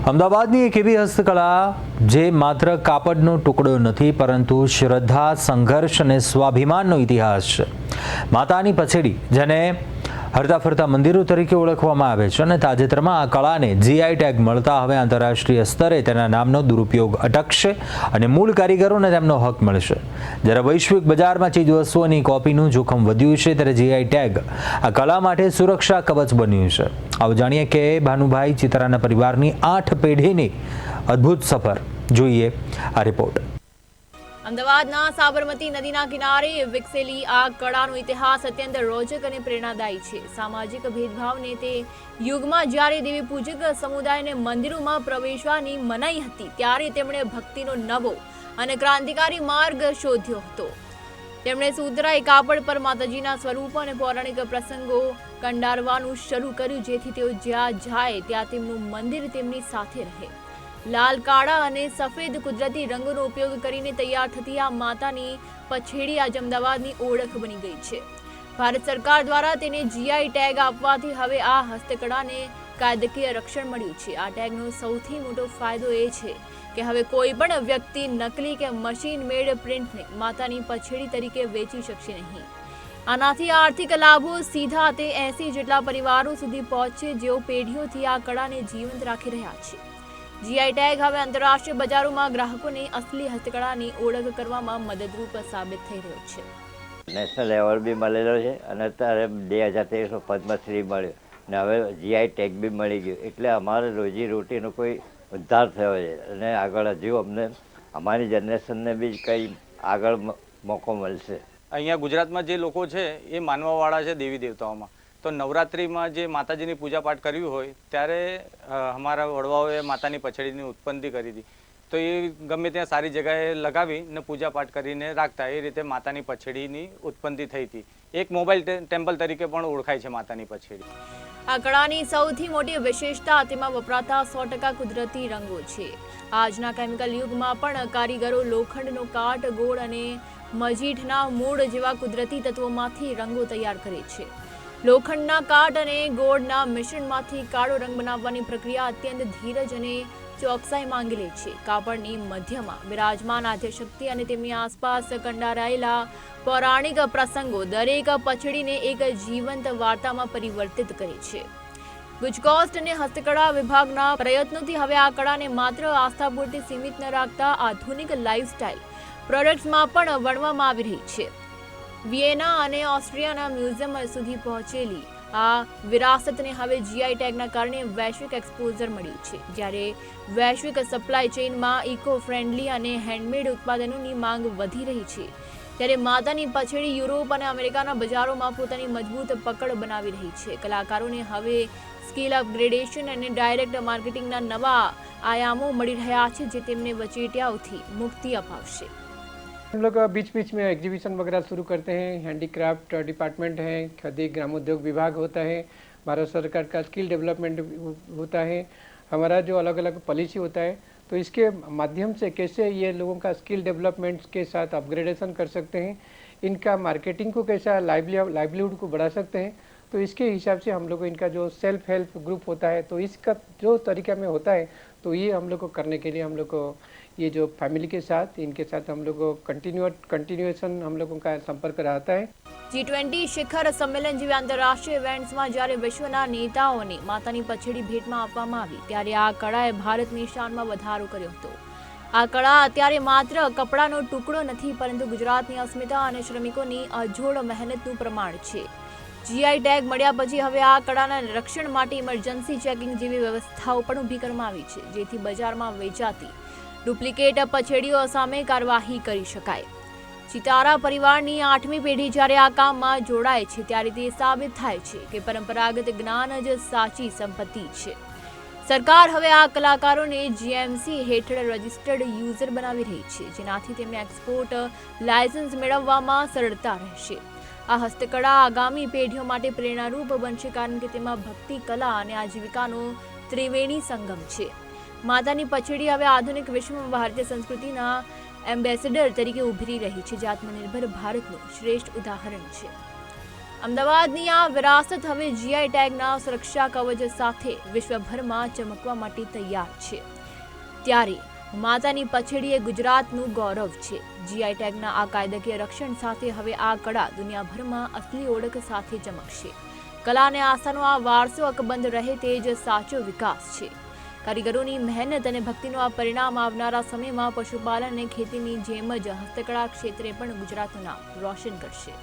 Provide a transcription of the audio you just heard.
અમદાવાદની એક એવી હસ્તકલા જે માત્ર કાપડનો ટુકડો નથી પરંતુ શ્રદ્ધા, સંઘર્ષ અને સ્વાભિમાનનો ઇતિહાસ છે. માતાની પછેડી, જેને હરતા ફરતા મંદિરો તરીકે ઓળખવામાં આવે છે, અને તાજેતરમાં આ કળાને જીઆઈ ટેગ મળતા હવે આંતરરાષ્ટ્રીય સ્તરે તેના નામનો દુરુપયોગ અટકશે અને મૂળ કારીગરોને તેમનો હક મળશે. જ્યારે વૈશ્વિક બજારમાં ચીજવસ્તુઓની કોપીનું જોખમ વધ્યું છે, ત્યારે જીઆઈ ટેગ આ કળા માટે સુરક્ષા કવચ બન્યું છે. આવો જાણીએ કે ભાનુભાઈ ચિત્રાના પરિવારની 8 પેઢીની અદ્ભુત સફર. જોઈએ આ રિપોર્ટ. અમદાવાદના સાબરમતી નદીના કિનારે વિકસેલી આ કળાનો ઇતિહાસ અત્યંત રોચક અને પ્રેરણાદાયી છે. સામાજિક ભેદભાવને તે યુગમાં જ્યારે દેવી પૂજક સમુદાયને મંદિરોમાં પ્રવેશવાની મનાઈ હતી, ત્યારે તેમણે ભક્તિનો નવો અને ક્રાંતિકારી માર્ગ શોધ્યો હતો. તેમણે સુતરાઈ કાપડ પર માતાજીના સ્વરૂપો અને પૌરાણિક પ્રસંગો કંડારવાનું શરૂ કર્યું, જેથી તેઓ જ્યાં જાય ત્યાં તેમનું મંદિર તેમની સાથે રહે. લાલ, કાળા અને સફેદ કુદરતી રંગોનો ઉપયોગ કરીને તૈયાર થતી આ માતાની પછેડી આજ અમદાવાદની ઓળખ બની ગઈ છે. ભારત સરકાર દ્વારા તેને જીઆઈ ટેગ આપવાથી હવે આ હસ્તકળાને કાયદાકીય રક્ષણ મળ્યું છે. આ ટેગનો સૌથી મોટો ફાયદો એ છે કે હવે કોઈ પણ વ્યક્તિ નકલી કે મશીન મેડ પ્રિન્ટને માતાની પછેડી તરીકે વેચી શકશે નહીં. આનાથી આર્થિક લાભો સીધા તે 80 જેટલા પરિવારો સુધી પહોંચશે, જેઓ પેઢીઓથી આ કળાને જીવંત રાખી રહ્યા છે. જીઆઈ ટેગ હવે આંતરરાષ્ટ્રીય બજારોમાં ગ્રાહકોને અસલી હસ્તકળાની ઓળખ કરવામાં મદદરૂપ સાબિત થઈ રહ્યો છે. નેશનલ એવોર્ડ બી મળેલો છે અને અત્યારે 2023 પદ્મશ્રી મળ્યો અને હવે જીઆઈ ટેગ બી મળી ગયો, એટલે અમારે રોજી રોટીનો કોઈ ઉદ્ધાર થયો છે અને આગળ હજુ અમને અમારી જનરેશનને બી કંઈ આગળ મોકો મળશે. અહીંયા ગુજરાતમાં જે લોકો છે એ માનવાવાળા છે દેવી દેવતાઓમાં, તો નવરાત્રિમાં જે માતાજીની પૂજા પાઠ કરવી હોય ત્યારે અમારા વડવાઓએ માતાની પછેડીની ઉત્પત્તિ કરી હતી, તો એ ગમે ત્યાં સારી જગ્યાએ લગાવી ને પૂજા પાઠ કરીને રાખતા. એ રીતે માતાની પછેડીની ઉત્પત્તિ થઈ હતી. એક મોબાઈલ ટેમ્પલ તરીકે પણ ઓળખાય છે માતાની પછેડી. આ કળાની સૌથી મોટી વિશેષતા તેમાં વપરાતા 100% કુદરતી રંગો છે. આજના કેમિકલ યુગમાં પણ કારીગરો લોખંડનો કાટ, ગોળ અને મજીઠના મૂળ જેવા કુદરતી તત્વોમાંથી રંગો તૈયાર કરે છે. લોખંડના કાટ અને ગોળના મિશ્રણમાંથી કાળો રંગ બનાવવાની પ્રક્રિયા અત્યંત ધીરજ અને ચોકસાઈ માંગી લે છે. કાપડની મધ્યમાં બિરાજમાન આદ્યશક્તિ અને તેમની આસપાસ કંડારાયેલા પૌરાણિક પ્રસંગો દરેક પછડીને એક જીવંત વાર્તામાં પરિવર્તિત કરે છે. ગુજકોસ્ટ અને હસ્તકળા વિભાગના પ્રયત્નોથી હવે આ કળાને માત્ર આસ્થા પૂરતી સીમિત ન રાખતા આધુનિક લાઇફસ્ટાઇલ પ્રોડક્ટ્સમાં પણ વણવામાં આવી રહી છે. વિયેના અને ઓસ્ટ્રિયાના મ્યુઝિયમ સુધી પહોંચેલી આ વિરાસતને હવે જીઆઈ ટેગના કારણે વૈશ્વિક એક્સપોઝર મળ્યું છે. જ્યારે વૈશ્વિક સપ્લાય ચેઇનમાં ઇકો ફ્રેન્ડલી અને હેન્ડમેડ ઉત્પાદનોની માંગ વધી રહી છે, ત્યારે માતાની પછેડી યુરોપ અને અમેરિકાના બજારોમાં પોતાની મજબૂત પકડ બનાવી રહી છે. કલાકારોને હવે સ્કિલ અપગ્રેડેશન અને ડાયરેક્ટ માર્કેટિંગના નવા આયામો મળી રહ્યા છે, જે તેમને વચેટિયાઓથી મુક્તિ અપાવશે. हम लोग बीच बीच में एग्जीबिशन वगैरह शुरू करते हैं. हैंडीक्राफ्ट डिपार्टमेंट है, खादी ग्रामोद्योग विभाग होता है, भारत सरकार का स्किल डेवलपमेंट होता है, हमारा जो अलग अलग पॉलिसी होता है, तो इसके माध्यम से कैसे ये लोगों का स्किल डेवलपमेंट के साथ अपग्रेडेशन कर सकते हैं, इनका मार्केटिंग को कैसा लाइवलीहुड को बढ़ा सकते हैं. तो इसके हिसाब से हम लोग को इनका जो सेल्फ हेल्प ग्रुप होता है, तो इसका जो तरीका में होता है, तो ये हम लोग को करने के लिए हम लोग को ये जो फैमिली के साथ इनके साथ हम लोग को कंटिन्यूएशन हम लोगों का संपर्क रहता है. G20 શિખર સંમેલન જેવી આંતરરાષ્ટ્રીય ઇવેન્ટ્સમાં જ્યારે વિશ્વના નેતાઓને માતાની પછેડી ભેટમાં આપવામાં આવી, ત્યારે આ કળાએ ભારતની શાનમાં વધારો કર્યો હતો. આ કળા અત્યારે માત્ર કપડાનો ટુકડો નથી, પરંતુ ગુજરાતની અસ્મિતા અને શ્રમિકોની અજોડ મહેનતનું પ્રમાણ છે. જીઆઈ ટેગ મળ્યા પછી હવે આ કળાના રક્ષણ માટે ઇમરજન્સી ચેકિંગ જેવી વ્યવસ્થાઓ પણ ઊભી કરવામાં આવી છે, જેથી બજારમાં વેચાતી ડુપ્લિકેટ પછેડીઓ સામે કાર્યવાહી કરી શકાય. ચિતારા પરિવારની 8મી પેઢી જ્યારે આ કામમાં જોડાય છે, ત્યારે તે સાબિત થાય છે કે પરંપરાગત જ્ઞાન જ સાચી સંપત્તિ છે. સરકાર હવે આ કલાકારોને જીએમસી હેઠળ રજિસ્ટર્ડ યુઝર બનાવી રહી છે, જેનાથી તેમને એક્સપોર્ટ લાયસન્સ મેળવવામાં સરળતા રહેશે. આ હસ્તકળા આગામી પેઢીઓ માટે પ્રેરણારૂપ બનશે, કારણ કે તેમાં ભક્તિ, કલા અને આજીવિકાનો ત્રિવેણી સંગમ છે. માતાની પછેડી હવે આધુનિક વિશ્વમાં ભારતીય સંસ્કૃતિના એમ્બેસેડર તરીકે ઉભરી રહી છે, જે આત્મનિર્ભર ભારતનું શ્રેષ્ઠ ઉદાહરણ છે. અમદાવાદની આ વિરાસત હવે જીઆઈ ટેગના સુરક્ષા કવચ સાથે વિશ્વભરમાં ચમકવા માટે તૈયાર છે. ત્યારે માતાની પછેડી એ ગુજરાતનું ગૌરવ છે. જીઆઈ ટેગના આ કાયદાકીય રક્ષણ સાથે હવે આ કળા દુનિયાભરમાં અસલી ઓળખ સાથે ચમકશે. કલા અને આસ્થાનો આ વારસો અકબંધ રહે તે જ સાચો વિકાસ છે. કારીગરોની મહેનત અને ભક્તિનું આ પરિણામ આવનારા સમયમાં પશુપાલન અને ખેતીની જેમ જ હસ્તકળા ક્ષેત્રે પણ ગુજરાતનું નામ રોશન કરશે.